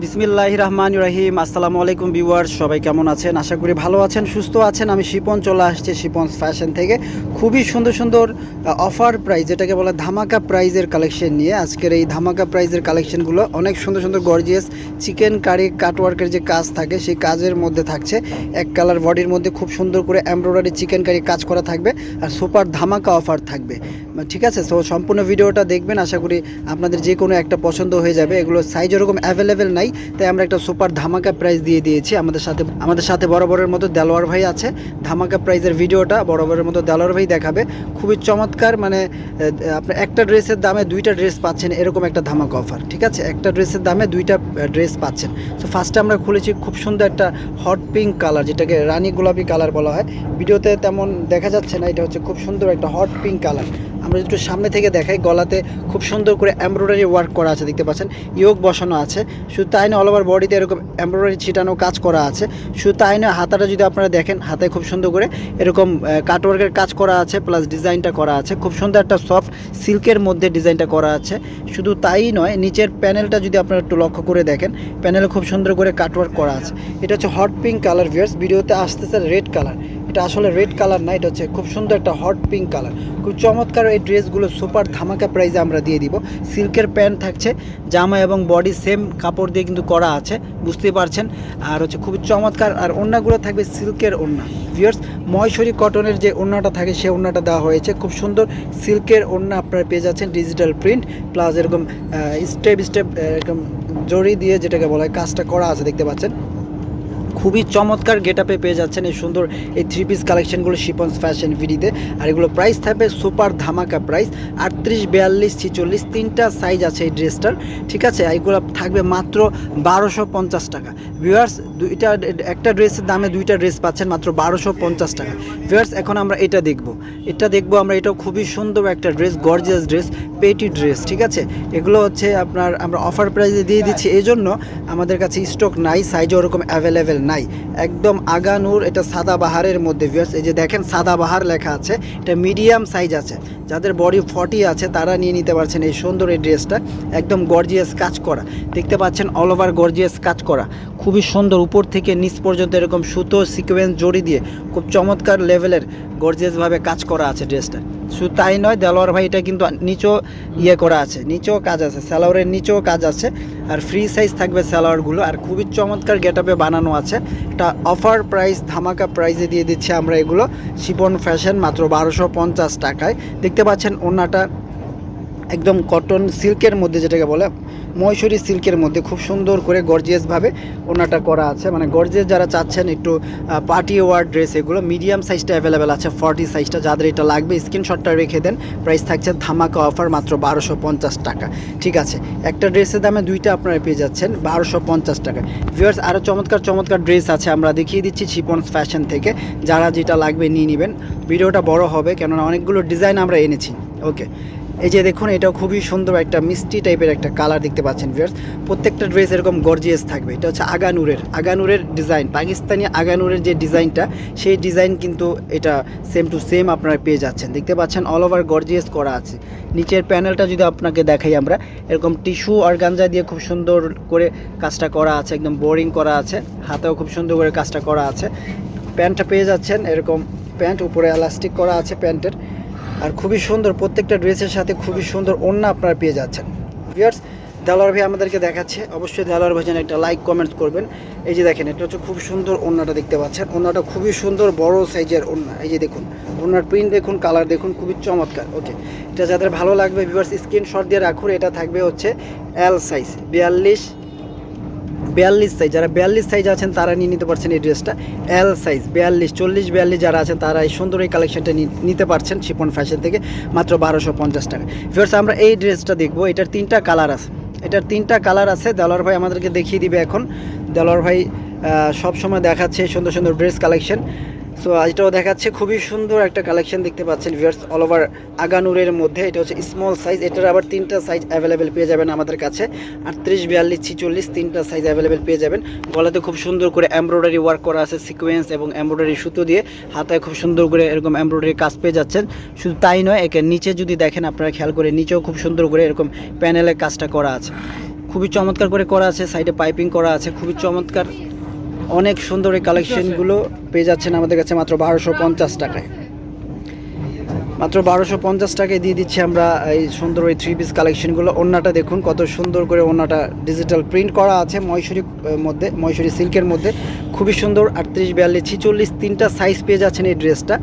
বিসমিল্লাহির রহমানির রহিম। আসসালামু আলাইকুম ভিউয়ার্স, সবাই কেমন আছেন? আশা করি ভালো আছেন, সুস্থ আছেন। আমি শিপন চলে আসছি শিপন ফ্যাশন থেকে খুবই সুন্দর সুন্দর অফার প্রাইস, যেটাকে বলে ধামাকা প্রাইজের কালেকশন নিয়ে। আজকের এই ধামাকা প্রাইজের কালেকশনগুলো অনেক সুন্দর সুন্দর গর্জিয়াস চিকেন কারি কাটওয়ার্কের যে কাজ থাকে সেই কাজের মধ্যে থাকছে। এক কালার বডির মধ্যে খুব সুন্দর করে এমব্রয়ডারি চিকেন কারি কাজ করা থাকবে আর সুপার ধামাকা অফার থাকবে, ঠিক আছে? তো সম্পূর্ণ ভিডিওটা দেখবেন, আশা করি আপনাদের যে কোনো একটা পছন্দ হয়ে যাবে। এগুলো সাইজ ওরকম অ্যাভেলেবেল নাই, তাই আমরা একটা সুপার ধামাকা প্রাইস দিয়ে দিয়েছি। আমাদের সাথে বরাবরের মতো দেলোয়ার ভাই আছে। ধামাকা প্রাইজের ভিডিওটা বরাবরের মতো দেলোয়ার ভাই দেখাবে। খুবই চমৎকার, মানে আপনার একটা ড্রেসের দামে দুইটা ড্রেস পাচ্ছেন, এরকম একটা ধামাকা অফার, ঠিক আছে? একটা ড্রেসের দামে দুইটা ড্রেস পাচ্ছেন। তো ফার্স্টে আমরা খুলেছি খুব সুন্দর একটা হট পিঙ্ক কালার, যেটাকে রানী গোলাপি কালার বলা হয়। ভিডিওতে তেমন দেখা যাচ্ছে না, এটা হচ্ছে খুব সুন্দর একটা হট পিঙ্ক কালার। আমরা একটু সামনে থেকে দেখাই, গলাতে খুব সুন্দর করে এমব্রয়ডারি ওয়ার্ক করা আছে, দেখতে পাচ্ছেন ইয়োগ বসানো আছে। শুধু তাই নয়, অল ওভার বডিতে এরকম এমব্রয়ডারি ছিটানো কাজ করা আছে। শুধু তাই নয়, হাতাটা যদি আপনারা দেখেন, হাতায় খুব সুন্দর করে এরকম কাটওয়ার্কের কাজ করা আছে, প্লাস ডিজাইনটা করা আছে খুব সুন্দর একটা সফট সিল্কের মধ্যে ডিজাইনটা করা আছে। শুধু তাই নয়, নিচের প্যানেলটা যদি আপনারা একটু লক্ষ্য করে দেখেন, প্যানেলে খুব সুন্দর করে কাটওয়ার্ক করা আছে। এটা হচ্ছে হট পিঙ্ক কালার ভিউয়ার্স। ভিডিওতে আসতেছে রেড কালার, এটা আসলে রেড কালার না, এটা হচ্ছে খুব সুন্দর একটা হট পিঙ্ক কালার। খুব চমৎকার এই ড্রেসগুলো সুপার ধামাকা প্রাইসে আমরা দিয়ে দিব। সিল্কের প্যান্ট থাকছে, জামা এবং বডি সেম কাপড় দিয়ে কিন্তু করা আছে, বুঝতেই পারছেন। আর হচ্ছে খুবই চমৎকার, আর ওড়নাগুলো থাকবে সিল্কের ওড়না ভিউয়ার্স। ময়সরি কটনের যে ওড়নাটা থাকে সেই ওড়নাটা দেওয়া হয়েছে, খুব সুন্দর সিল্কের ওড়না আপনারা পেয়ে যাচ্ছেন। ডিজিটাল প্রিন্ট প্লাস এরকম স্টেপ স্টেপ এরকম জড়ি দিয়ে যেটাকে বলা হয় কাজটা করা আছে, দেখতে পাচ্ছেন। খুবই চমৎকার গেটআপে পেয়ে যাচ্ছেন এই সুন্দর এই থ্রি পিস কালেকশনগুলো শিপন্স ফ্যাশন ভিডিতে। আর এগুলো প্রাইস থাকবে সুপার ধামাকা প্রাইস, 38, 42, 46 তিনটা সাইজ আছে এই ড্রেসটার, ঠিক আছে? এইগুলো থাকবে মাত্র 1250 টাকা ভিউয়ার্স। একটা ড্রেসের দামে দুইটা ড্রেস পাচ্ছেন মাত্র 1250 টাকা ভিউয়ার্স। এখন আমরা এটা দেখবো আমরা। এটাও খুবই সুন্দর একটা ড্রেস, গর্জিয়াস ড্রেস, পেটি ড্রেস, ঠিক আছে? এগুলো হচ্ছে আমরা অফার প্রাইসে দিয়ে দিচ্ছি, এই জন্য আমাদের কাছে স্টক নাই, সাইজও ওরকম অ্যাভেলেবেল নাই। একদম আগানুর, এটা সাদা বাহারের মধ্যে ভিউয়ার্স। এই যে দেখেন সাদা বাহার লেখা আছে, এটা মিডিয়াম সাইজ আছে। যাদের বডি 40 আছে তারা নিয়ে নিতে পারছেন এই সুন্দর এই ড্রেসটা। একদম গর্জিয়াস কাজ করা, দেখতে পাচ্ছেন অল ওভার গর্জিয়াস কাজ করা, খুবই সুন্দর। উপর থেকে নিচ পর্যন্ত এরকম সুতো সিকোয়েন্স জড়ি দিয়ে খুব চমৎকার লেভেলের গর্জিয়াসভাবে কাজ করা আছে ড্রেসটা। শুধু তাই নয়, দেলোয়ার ভাই এটা কিন্তু নিচেও করা আছে, নিচেও কাজ আছে, স্যালোয়ারের নিচেও কাজ আছে। আর ফ্রি সাইজ থাকবে স্যালোয়ারগুলো, আর খুবই চমৎকার গেটআপে বানানো আছে। এটা অফার প্রাইস, ধামাকা প্রাইসে দিয়ে দিচ্ছি আমরা এগুলো শিপন ফ্যাশন মাত্র 1250 টাকায়। দেখতে পাচ্ছেন ওড়নাটা একদম কটন সিল্কের মধ্যে, যেটাকে বলে ময়সরি সিল্কের মধ্যে খুব সুন্দর করে গর্জিয়াসভাবে ওড়নাটা করা আছে। মানে গর্জিয়াস যারা চাচ্ছেন একটু পার্টি ওয়ার ড্রেস, এগুলো মিডিয়াম সাইজটা অ্যাভেলেবেল আছে, 40 সাইজটা। যাদের এটা লাগবে স্ক্রিনশটটা রেখে দেন। প্রাইস থাকছে ধামাকা অফার মাত্র 1250 টাকা, ঠিক আছে? একটা ড্রেসের দামে দুইটা আপনারা পেয়ে যাচ্ছেন 1250 টাকা ভিউয়ার্স। আরও চমৎকার চমৎকার ড্রেস আছে, আমরা দেখিয়ে দিচ্ছি শিপন্স ফ্যাশন থেকে। যারা যেটা লাগবে নিয়ে নেবেন। ভিডিওটা বড় হবে কেননা অনেকগুলো ডিজাইন আমরা এনেছি। ওকে, এই যে দেখুন, এটাও খুবই সুন্দর একটা মিষ্টি টাইপের একটা কালার, দেখতে পাচ্ছেন ভিউয়ার্স। প্রত্যেকটা ড্রেস এরকম গর্জিয়াস থাকবে। এটা হচ্ছে আগানুরের ডিজাইন, পাকিস্তানি আগানুরের যে ডিজাইনটা, সেই ডিজাইন কিন্তু এটা সেম টু সেম আপনারা পেয়ে যাচ্ছেন, দেখতে পাচ্ছেন। অল ওভার গর্জিয়াস করা আছে। নিচের প্যানেলটা যদি আপনাকে দেখাই আমরা, এরকম টিস্যু অর্গানজা দিয়ে খুব সুন্দর করে কাজটা করা আছে, একদম বোরিং করা আছে। হাতেও খুব সুন্দর করে কাজটা করা আছে। প্যান্টটা পেয়ে যাচ্ছেন এরকম প্যান্ট, উপরে এলাস্টিক করা আছে প্যান্টের। আর খুবই সুন্দর, প্রত্যেকটা ড্রেসের সাথে খুবই সুন্দর ওড়না আপনারা পেয়ে যাচ্ছেন ভিউয়ার্স। দেলোয়ার ভাই আমাদেরকে দেখাচ্ছে, অবশ্যই দেলোয়ার ভাই যেন একটা লাইক কমেন্টস করবেন। এই যে দেখেন, এটা হচ্ছে খুব সুন্দর ওড়নাটা, দেখতে পাচ্ছেন। ওড়নাটা খুবই সুন্দর, বড় সাইজের ওড়না। এই যে দেখুন, ওড়নার প্রিন্ট দেখুন, কালার দেখুন, খুবই চমৎকার। ওকে, এটা যাদের ভালো লাগবে ভিউয়ার্স স্ক্রিনশট দিয়ে রাখুন। এটা থাকবে হচ্ছে এল সাইজ, 42 সাইজ। যারা 42 সাইজ আছেন তারা নিয়ে নিতে পারছেন এই ড্রেসটা। এল সাইজ 42, 40, 42 যারা আছেন তারা এই সুন্দর এই কালেকশনটা নিতে পারছেন শিপন ফ্যাশন থেকে মাত্র 1250 টাকা ভিউয়ার্স। আমরা এই ড্রেসটা দেখবো, এটার তিনটা কালার আছে। দেলোয়ার ভাই আমাদেরকে দেখিয়ে দিবে এখন। দেলোয়ার ভাই সবসময় দেখাচ্ছে সুন্দর সুন্দর ড্রেস কালেকশন। সো এটাও দেখাচ্ছে খুবই সুন্দর একটা কালেকশন, দেখতে পাচ্ছেন ভিউয়ার্স। অল ওভার আগানুরের মধ্যে, এটা হচ্ছে স্মল সাইজ। এটার আবার তিনটা সাইজ অ্যাভেলেবেল পেয়ে যাবেন আমাদের কাছে, 38, 42, 46 তিনটা সাইজ অ্যাভেলেবেল পেয়ে যাবেন। গলাতে খুব সুন্দর করে এমব্রয়ডারি ওয়ার্ক করা আছে, সিকোয়েন্স এবং এমব্রয়ডারি সুতো দিয়ে। হাতায় খুব সুন্দর করে এরকম এমব্রয়ডারি কাজ পেয়ে যাচ্ছেন। শুধু তাই নয়, একে নিচে যদি দেখেন আপনারা খেয়াল করে, নিচেও খুব সুন্দর করে এরকম প্যানেলের কাজটা করা আছে। খুবই চমৎকার করে করা আছে, সাইডে পাইপিং করা আছে, খুবই চমৎকার, অনেক সুন্দর এই কালেকশনগুলো পেয়ে যাচ্ছেন আমাদের কাছে মাত্র 1250 টাকায়। মাত্র 1250 টাকায় দিয়ে দিচ্ছি আমরা এই সুন্দর এই 3 পিস কালেকশনগুলো। ওড়নাটা দেখুন কত সুন্দর করে, ওড়নাটা ডিজিটাল প্রিন্ট করা আছে ময়ূরী সিল্কের মধ্যে, খুবই সুন্দর। 38, 42, 46 তিনটা সাইজ পেয়ে যাচ্ছেন এই ড্রেসটা,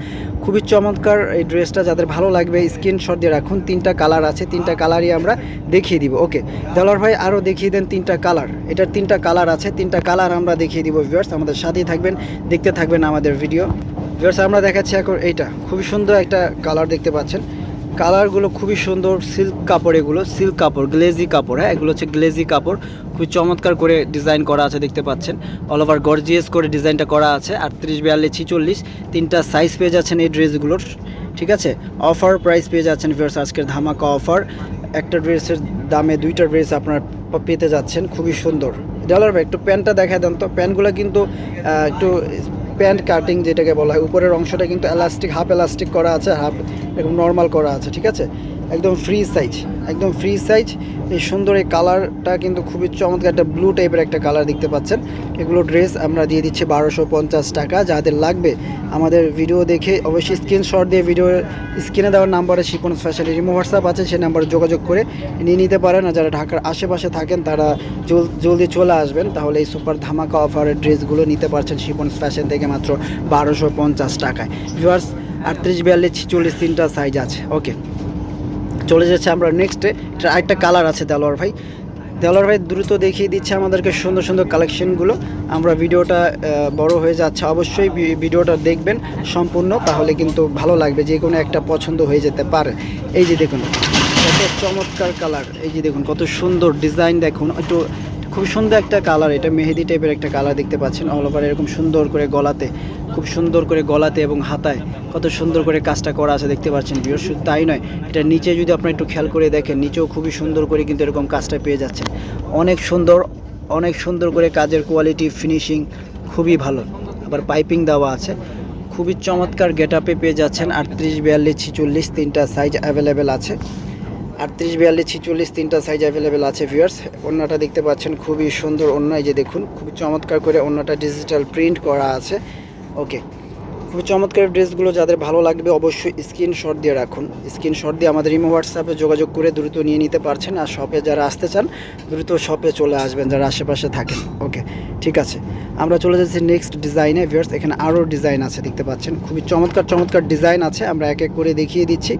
খুবই চমৎকার এই ড্রেসটা। যাদের ভালো লাগবে স্ক্রিনশট দিয়ে রাখুন। তিনটা কালার আছে, তিনটা কালারই আমরা দেখিয়ে দিব। ওকে দেওয়ার ভাই আরও দেখিয়ে দেন তিনটা কালার। এটার তিনটা কালার আছে, তিনটা কালার আমরা দেখিয়ে দিব ভিউয়ার্স, আমাদের সাথেই থাকবেন, দেখতে থাকবেন আমাদের ভিডিও। ভিউয়ার্স আমরা দেখাচ্ছি এখন এইটা, খুবই সুন্দর একটা কালার দেখতে পাচ্ছেন। কালারগুলো খুবই সুন্দর, সিল্ক কাপড়, এগুলো সিল্ক কাপড়, গ্লেজি কাপড়। হ্যাঁ, এগুলো হচ্ছে গ্লেজি কাপড়, খুবই চমৎকার করে ডিজাইন করা আছে, দেখতে পাচ্ছেন অল ওভার গর্জিয়াস করে ডিজাইনটা করা আছে। 38, 42, 46 তিনটা সাইজ পেয়ে যাচ্ছেন এই ড্রেসগুলোর, ঠিক আছে। অফার প্রাইস পেয়ে যাচ্ছেন ভিউয়ার্স, আজকের ধামাকা অফার। একটা ড্রেসের দামে দুইটা ড্রেস আপনারা পেতে যাচ্ছেন, খুবই সুন্দর। ডলার ভাই একটু প্যান্টটা দেখা দেন তো। প্যান্টগুলো কিন্তু একটু প্যান্ট কাটিং যেটাকে বলা হয়, উপরের অংশটা কিন্তু এলাস্টিক, হাফ এলাস্টিক করা আছে, হাফ এরকম নর্মাল করা আছে, ঠিক আছে। একদম ফ্রি সাইজ, একদম ফ্রি সাইজ। এই সুন্দর এই কালারটা কিন্তু খুবই চমৎকার, একটা ব্লু টাইপের একটা কালার দেখতে পাচ্ছেন। এগুলো ড্রেস আমরা দিয়ে দিচ্ছি 1250 টাকা। যাদের লাগবে আমাদের ভিডিও দেখে অবশ্যই স্ক্রিনশট দিয়ে ভিডিও স্ক্রিনে দেওয়ার নাম্বারে শিপনস ফ্যাশনের ইমো হোয়াটসঅ্যাপ আছে, সেই নাম্বারে যোগাযোগ করে নিয়ে নিতে পারেন। আর যারা ঢাকার আশেপাশে থাকেন তারা জলদি চলে আসবেন, তাহলে এই সুপার ধামাকা অফারের ড্রেসগুলো নিতে পারছেন শিপনস ফ্যাশন থেকে মাত্র 1250 টাকায়। ভিউয়ার্স 38, 42, 46 তিনটা সাইজ আছে। ওকে চলে যাচ্ছে আমরা নেক্সটে। এটা আরেকটা কালার আছে দেলোয়ার ভাই। দেলোয়ার ভাই দ্রুত দেখিয়ে দিচ্ছে আমাদেরকে সুন্দর সুন্দর কালেকশনগুলো। আমরা ভিডিওটা বড় হয়ে যাচ্ছে, অবশ্যই ভিডিওটা দেখবেন সম্পূর্ণ, তাহলে কিন্তু ভালো লাগবে, যে কোনো একটা পছন্দ হয়ে যেতে পারে। এই যে দেখুন কত চমৎকার কালার, এই যে দেখুন কত সুন্দর ডিজাইন, দেখুন একটু খুব সুন্দর একটা কালার। এটা মেহেদি টাইপের একটা কালার দেখতে পাচ্ছেন, অল ওভার এরকম সুন্দর করে গলাতে, খুব সুন্দর করে গলাতে এবং হাতায় কত সুন্দর করে কাজটা করা আছে দেখতে পাচ্ছেন ভিউয়ার। শুধু তাই নয়, এটা নিচে যদি আপনারা একটু খেয়াল করে দেখেন, নিচেও খুবই সুন্দর করে কিন্তু এরকম কাজটা পেয়ে যাচ্ছেন। অনেক সুন্দর, অনেক সুন্দর করে কাজের কোয়ালিটি, ফিনিশিং খুবই ভালো। আবার পাইপিং দেওয়া আছে, খুবই চমৎকার গেট আপে পেয়ে যাচ্ছেন। 38, 42, 46 তিনটা সাইজ অ্যাভেলেবেল আছে। 38, 42, 46 তিনটা সাইজ অ্যাভেলেবেল আছে ভিউয়ার্স। ওড়নাটা দেখতে পাচ্ছেন খুবই সুন্দর ওড়না, এই যে দেখুন খুবই চমৎকার করে ওড়নাটা ডিজিটাল প্রিন্ট করা আছে। ওকে খুবই চমৎকার ড্রেসগুলো, যাদের ভালো লাগবে অবশ্যই স্ক্রিনশট দিয়ে রাখুন। স্ক্রিনশট দিয়ে আমাদের ইমো হোয়াটসঅ্যাপে যোগাযোগ করে দ্রুত নিয়ে নিতে পারছেন। আর শপে যারা আসতে চান দ্রুত শপে চলে আসবেন, যারা আশেপাশে থাকেন। ওকে ঠিক আছে, আমরা চলে যাচ্ছি নেক্সট ডিজাইনে ভিউয়ার্স। এখানে আরও ডিজাইন আছে দেখতে পাচ্ছেন, খুবই চমৎকার চমৎকার ডিজাইন আছে, আমরা এক এক করে দেখিয়ে দিচ্ছি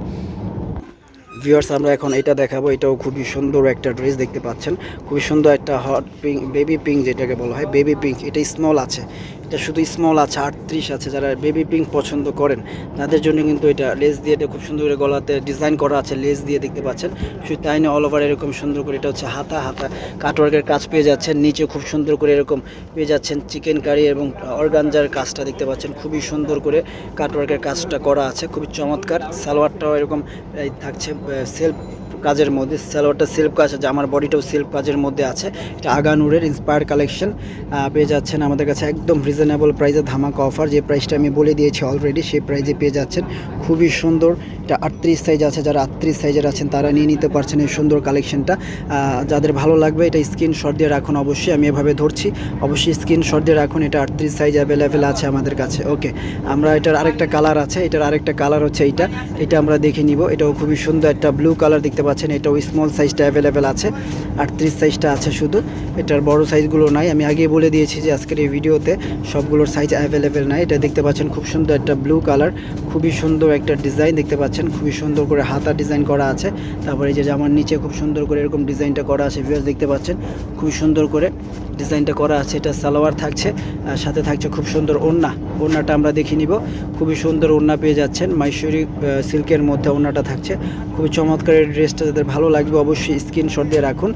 ভিউয়ার্স। আমরা এখন এটা দেখাবো, এটাও খুবই সুন্দর একটা ড্রেস দেখতে পাচ্ছেন, খুবই সুন্দর একটা হট পিঙ্ক, বেবি পিঙ্ক যেটাকে বলা হয় বেবি পিঙ্ক। এটা স্মল আছে, এটা শুধু স্মল আছে, 38 আছে। যারা বেবি পিঙ্ক পছন্দ করেন তাদের জন্য কিন্তু এটা লেস দিয়ে, এটা খুব সুন্দর করে গলাতে ডিজাইন করা আছে লেস দিয়ে দেখতে পাচ্ছেন। শুধু তাই না, অল ওভার এরকম সুন্দর করে এটা হচ্ছে হাতা কাটওয়ার্কের কাজ পেয়ে যাচ্ছেন। নিচে খুব সুন্দর করে এরকম পেয়ে যাচ্ছেন চিকেন কারি এবং অর্গানজার কাজটা দেখতে পাচ্ছেন, খুবই সুন্দর করে কাটওয়ার্কের কাজটা করা আছে, খুবই চমৎকার। সালোয়ারটাও এরকম থাকছে সেলফ কাজের মধ্যে, সালোয়ারটা সেলফ কাজ, জামার বডিটাও সেলফ কাজের মধ্যে আছে। এটা আগানুরের ইন্সপায়ার কালেকশন পেয়ে যাচ্ছেন আমাদের কাছে একদম রিজনেবল প্রাইসে ধামাকা অফার। যে প্রাইসটা আমি বলে দিয়েছি অলরেডি, সেই প্রাইসে পেয়ে যাচ্ছেন, খুবই সুন্দর। এটা 38 সাইজ আছে, যারা 38 সাইজের আছেন তারা নিয়ে নিতে পারছেন এই সুন্দর কালেকশনটা। যাদের ভালো লাগবে এটা স্ক্রিনশট দিয়ে রাখুন, অবশ্যই আমি এভাবে ধরছি, অবশ্যই স্ক্রিনশট দিয়ে রাখুন। এটা 38 সাইজ অ্যাভেলেবেল আছে আমাদের কাছে। ওকে আমরা এটার আরেকটা কালার আছে, এটার আরেকটা কালার হচ্ছে এটা আমরা দেখে নিব। এটাও খুবই সুন্দর একটা ব্লু কালার দেখতে পাচ্ছেন, এটাও স্মল সাইজটা অ্যাভেলেবেল আছে, 38 সাইজটা আছে শুধু, এটার বড় সাইজগুলো নাই। আমি আগে বলে দিয়েছি যে আজকের এই ভিডিওতে সবগুলোর সাইজ অ্যাভেলেবেল নাই। এটা দেখতে পাচ্ছেন খুব সুন্দর একটা ব্লু কালার, খুবই সুন্দর একটা ডিজাইন দেখতে পাচ্ছেন, খুবই সুন্দর করে হাতা ডিজাইন করা আছে। তারপরে এই যে জামার নিচে খুব সুন্দর করে এরকম ডিজাইনটা করা আছে ভিউয়ার্স, দেখতে পাচ্ছেন খুবই সুন্দর করে ডিজাইনটা করা আছে। এটা সালোয়ার থাকছে, সাথে থাকছে খুব সুন্দর ওড়নাটা আমরা দেখে নিব। খুবই সুন্দর ওড়না পেয়ে যাচ্ছেন, ময়ূরী সিল্কের মধ্যে ওড়নাটা থাকছে, খুবই চমৎকার। এই ড্রেসটা যাদের ভালো লাগবে অবশ্যই স্ক্রিনশট দিয়ে রাখুন।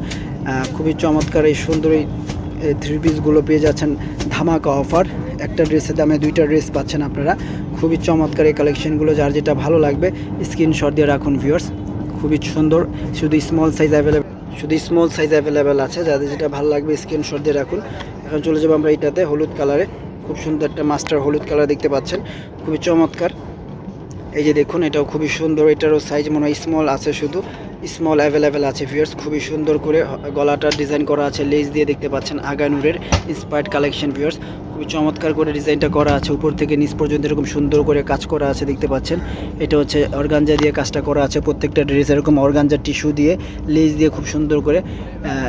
খুবই চমৎকার এই সুন্দর এই 3 পিসগুলো পেয়ে যাচ্ছেন ধামাকা অফার। একটা ড্রেসের দামে দুইটা ড্রেস পাচ্ছেন আপনারা, খুবই চমৎকার এই কালেকশনগুলো। যার যেটা ভালো লাগবে স্ক্রিনশট দিয়ে রাখুন ভিউয়ার্স, খুবই সুন্দর। শুধু স্মল সাইজ অ্যাভেলেবেল আছে, যাদের যেটা ভালো লাগবে স্ক্রিনশট দিয়ে রাখুন। এখন চলে যাবো আমরা এটাতে হলুদ কালারে, খুব সুন্দর একটা মাস্টার হলুদ কালার দেখতে পাচ্ছেন, খুবই চমৎকার। এই যে দেখুন এটাও খুবই সুন্দর, এটারও সাইজ মনে হয় স্মল আছে শুধু, স্মল অ্যাভেলেবেল আছে ভিউয়ার্স, খুবই সুন্দর করে গলাটা ডিজাইন করা আছে, লেস দিয়ে দেখতে পাচ্ছেন আগানুরের ইন্সপায়ার্ড কালেকশন ভিউয়ার্স, খুবই চমৎকার করে ডিজাইনটা করা আছে, উপর থেকে নিচ পর্যন্ত এরকম সুন্দর করে কাজ করা আছে দেখতে পাচ্ছেন। এটা হচ্ছে অর্গানজা দিয়ে কাজটা করা আছে, প্রত্যেকটা ড্রেস এরকম অর্গানজা টিস্যু দিয়ে লেস দিয়ে খুব সুন্দর করে।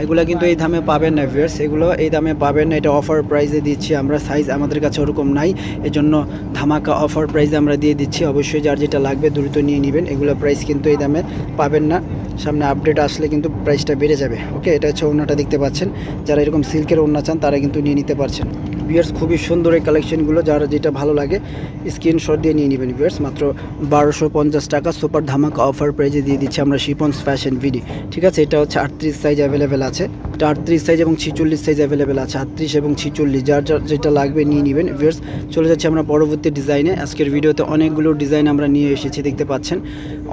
এগুলো কিন্তু এই দামে পাবেন না ভিউয়ার্স, এগুলো এই দামে পাবেন না, এটা অফার প্রাইসে দিচ্ছি আমরা, সাইজ আমাদের কাছে ওরকম নাই, এজন্য ধামাকা অফার প্রাইসে আমরা দিয়ে দিচ্ছি। অবশ্যই যার যেটা লাগবে দ্রুত নিয়ে নেবেন, এগুলো প্রাইস কিন্তু এই দামে পাবেন না, সামনে আপডেট আসলে কিন্তু প্রাইসটা বেড়ে যাবে। ওকে, এটা হচ্ছে ওড়নাটা দেখতে পাচ্ছেন, যারা এরকম সিল্কের ওড়না চান তারা কিন্তু নিয়ে নিতে পারছেন ভিউয়ার্স। খুবই সুন্দর এই কালেকশনগুলো, যারা যেটা ভালো লাগে স্ক্রিনশট দিয়ে নিয়ে নেবেন ভিউয়ার্স। মাত্র 1250 টাকা সুপার ধামাকা অফার প্রাইজে দিয়ে দিচ্ছি আমরা শিপন্স ফ্যাশন ভিডি। ঠিক আছে, এটা হচ্ছে 38 সাইজ অ্যাভেলেবেল আছে, এটা 38 সাইজ এবং 46 সাইজ অ্যাভেলেবেল আছে, 38 এবং 46, যার যার যেটা লাগবে নিয়ে নেবেন ভিউয়ার্স। চলে যাচ্ছে আমরা পরবর্তী ডিজাইনে। আজকের ভিডিওতে অনেকগুলো ডিজাইন আমরা নিয়ে এসেছি, দেখতে পাচ্ছেন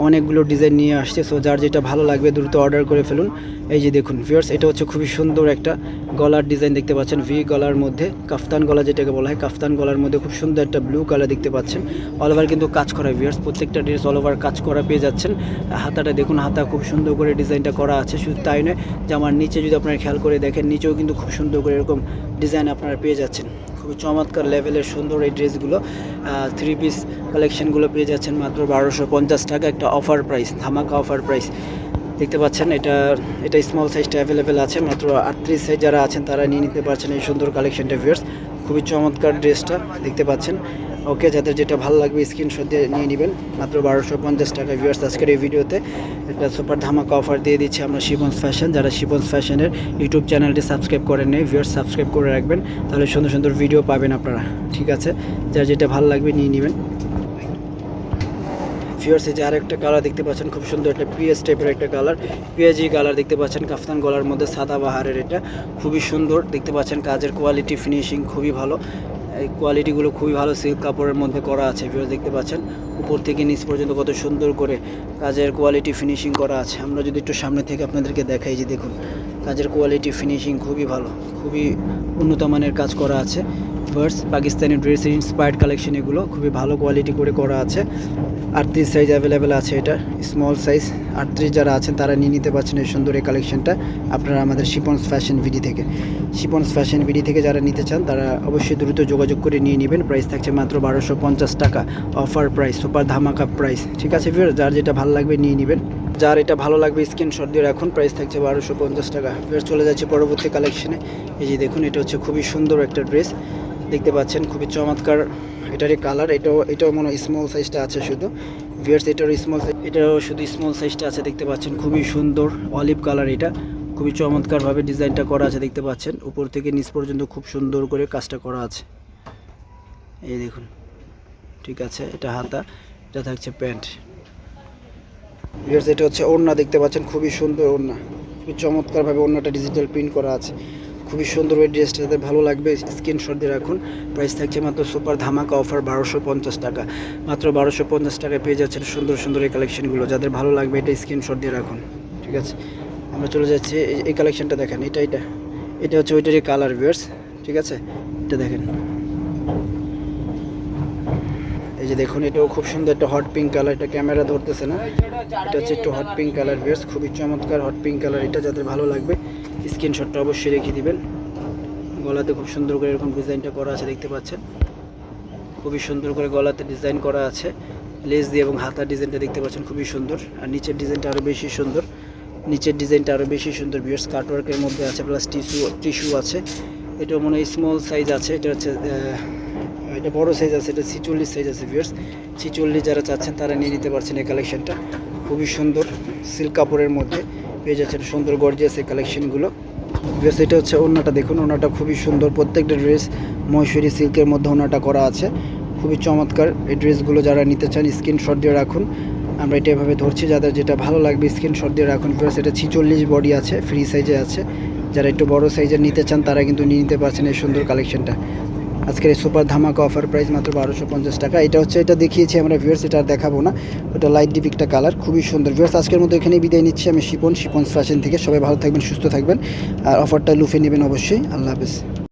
অনেকগুলো ডিজাইন নিয়ে আসছে, সো যার যেটা ভালো লাগবে দ্রুত অর্ডার করে ফেলুন। এই যে দেখুন ভিউয়ার্স, এটা হচ্ছে খুবই সুন্দর একটা গলার ডিজাইন দেখতে পাচ্ছেন, ভি গলার মধ্যে কাফতান গলা যেটাকে বলা হয়, কাফতান গলার মধ্যে খুব সুন্দর একটা ব্লু কালার দেখতে পাচ্ছেন, অল ওভার কিন্তু কাজ করা ভিউয়ার্স, প্রত্যেকটা ড্রেস অল ওভার কাজ করা পেয়ে যাচ্ছেন। হাতাটা দেখুন, হাতা খুব সুন্দর করে ডিজাইনটা করা আছে, শুধু তাই নয়, জামার নিচে যদি আপনারা খেয়াল করে দেখেন নিচেও কিন্তু খুব সুন্দর করে এরকম ডিজাইন আপনারা পেয়ে যাচ্ছেন। খুবই চমৎকার লেভেলের সুন্দর এই ড্রেসগুলো, 3 পিস কালেকশনগুলো পেয়ে যাচ্ছেন মাত্র 1250 টাকা, একটা অফার প্রাইস, ধামাকা অফার প্রাইস দেখতে পাচ্ছেন। এটা স্মল সাইজটা অ্যাভেলেবেল আছে, মাত্র 38 সাইজ যারা আছেন তারা নিয়ে নিতে পারছেন এই সুন্দর কালেকশনটা ভিউয়ার্স। খুবই চমৎকার ড্রেসটা দেখতে পাচ্ছেন। ওকে, যাদের যেটা ভালো লাগবে স্ক্রিনশট দিয়ে নিয়ে নেবেন, মাত্র 1250 টাকা ভিউয়ার্স। আজকের এই ভিডিওতে একটা সুপার ধামাকা অফার দিয়ে দিচ্ছি আমরা শিপন্স ফ্যাশন। যারা শিপন্স ফ্যাশনের ইউটিউব চ্যানেলটি সাবস্ক্রাইব করেন নেই ভিউয়ার্স, সাবস্ক্রাইব করে রাখবেন, তাহলে সুন্দর সুন্দর ভিডিও পাবেন আপনারা। ঠিক আছে, যার যেটা ভালো লাগবে নিয়ে নেবেন ভিউয়ার্স। এই যে আরেকটা কালার দেখতে পাচ্ছেন, খুব সুন্দর একটা পিএস টাইপের একটা কালার, পিএজি কালার দেখতে পাচ্ছেন, কাফতান গলার মধ্যে সাদা বাহারের, এটা খুবই সুন্দর দেখতে পাচ্ছেন, কাজের কোয়ালিটি ফিনিশিং খুবই ভালো, এই কোয়ালিটিগুলো খুবই ভালো, সিল্ক কাপড়ের মধ্যে করা আছে ভিউয়ার্স, দেখতে পাচ্ছেন উপর থেকে নিচ পর্যন্ত কত সুন্দর করে কাজের কোয়ালিটি ফিনিশিং করা আছে। আমরা যদি একটু সামনে থেকে আপনাদেরকে দেখাই, যে দেখুন কাজের কোয়ালিটি ফিনিশিং খুবই ভালো, খুবই উন্নত মানের কাজ করা আছে ভিউয়ার্স। পাকিস্তানি ড্রেসের ইন্সপায়ার্ড কালেকশন, এগুলো খুবই ভালো কোয়ালিটি করে করা আছে। 38 সাইজ অ্যাভেলেবেল আছে, এটা স্মল সাইজ 38 যারা আছেন তারা নিয়ে নিতে পারছেন এই সুন্দর এই কালেকশনটা আপনারা আমাদের শিপন্স ফ্যাশন ভিডি থেকে। শিপন্স ফ্যাশন ভিডি থেকে যারা নিতে চান তারা অবশ্যই দ্রুত যোগাযোগ করে নিয়ে নেবেন। প্রাইস থাকছে মাত্র 1250 টাকা, অফার প্রাইস, সুপার ধামাকা প্রাইস। ঠিক আছে ভিউয়ার, যার যেটা ভালো লাগবে নিয়ে নেবেন, যার এটা ভালো লাগবে স্ক্রিনশট দিয়ে রাখুন। প্রাইস থাকছে 1250 টাকা ভিউয়ার। চলে যাচ্ছে পরবর্তী কালেকশনে। এই যে দেখুন, এটা হচ্ছে খুবই সুন্দর একটা ড্রেস দেখতে পাচ্ছেন, খুবই চমৎকার এটারই কালার, এটাও মনে হয় স্মল সাইজটা আছে শুধু ভিউয়ার্স, এটাও শুধু স্মল সাইজটা আছে দেখতে পাচ্ছেন, খুবই সুন্দর অলিভ কালার, এটা খুবই চমৎকারভাবে ডিজাইনটা করা আছে দেখতে পাচ্ছেন, উপর থেকে নিচ পর্যন্ত খুব সুন্দর করে কাজটা করা আছে, এই দেখুন। ঠিক আছে, এটা হাতা, এটা থাকছে প্যান্ট ভিউয়ার্স। এটা হচ্ছে ওড়না দেখতে পাচ্ছেন, খুবই সুন্দর ওড়না, খুবই চমৎকারভাবে ওড়নাটা ডিজিটাল প্রিন্ট করা আছে, খুবই সুন্দর ওই ড্রেসটা, যাদের ভালো লাগবে স্ক্রিনশট দিয়ে রাখুন। প্রাইস থাকছে মাত্র সুপার ধামাকা অফার 1250 টাকা, মাত্র 1250 টাকায় পেয়ে যাচ্ছেন সুন্দর সুন্দর এই কালেকশনগুলো। যাদের ভালো লাগবে এটা স্ক্রিনশট দিয়ে রাখুন। ঠিক আছে, আমরা চলে যাচ্ছি এই কালেকশনটা দেখেন, এটা হচ্ছে ওইটারই কালার ভিউয়ার্স। ঠিক আছে, এটা দেখেন, এই যে দেখুন, এটাও খুব সুন্দর একটা হট পিঙ্ক কালার, এটা ক্যামেরা ধরতেছে না, এটা হচ্ছে একটু হট পিঙ্ক কালার ভিউয়ার্স, খুবই চমৎকার হট পিঙ্ক কালার, এটা যাদের ভালো লাগবে স্ক্রিনশটটা অবশ্যই রেখে দিবেন। গলাতে খুব সুন্দর করে এরকম ডিজাইনটা করা আছে দেখতে পাচ্ছেন, খুবই সুন্দর করে গলাতে ডিজাইন করা আছে লেস দিয়ে, এবং হাতার ডিজাইনটা দেখতে পাচ্ছেন খুবই সুন্দর, আর নিচের ডিজাইনটা আরও বেশি সুন্দর, ভিউয়ার্স। কাটওয়ার্কের মধ্যে আছে, প্লাস টিস্যু আছে। এটাও মনে হয় স্মল সাইজ আছে, এটা হচ্ছে এটা বড় সাইজ আছে, এটা 46 সাইজ আছে ভিউয়ার্স। 46 যারা চাচ্ছেন তারা নিয়ে নিতে পারছেন এই কালেকশনটা, খুবই সুন্দর সিল্ক কাপড়ের মধ্যে পেয়ে যাচ্ছেন সুন্দর গর্জিয়াস এই কালেকশনগুলো ভিউয়ার্স। এটা হচ্ছে ওড়নাটা দেখুন, ওড়নাটা খুবই সুন্দর, প্রত্যেকটা ড্রেস ময়ূরী সিল্কের মধ্যে ওড়নাটা করা আছে, খুবই চমৎকার এই ড্রেসগুলো। যারা নিতে চান স্ক্রিনশট দিয়ে রাখুন, আমরা এটা এভাবে ধরছি, যাদের যেটা ভালো লাগবে স্ক্রিনশট দিয়ে রাখুন ভিউয়ার্স। এটা 46 বডি আছে, ফ্রি সাইজে আছে, যারা একটু বড় সাইজের নিতে চান তারা কিন্তু নিয়ে নিতে পারছেন এই সুন্দর কালেকশনটা। আজকের এই সুপার ধামাকা অফার প্রাইস মাত্র 1250 টাকা। এটা দেখিয়েছি আমরা ভিউয়ার্স, এটা আর দেখাবো না, ওটা লাইট ডিপ একটা কালার, খুবই সুন্দর ভিউয়ার্স। আজকের মতো এখানেই বিদায় নিচ্ছি আমি শিপন্স ফ্যাশন থেকে। সবাই ভালো থাকবেন, সুস্থ থাকবেন, আর অফারটা লুফে নেবেন অবশ্যই। আল্লাহ হাফেজ।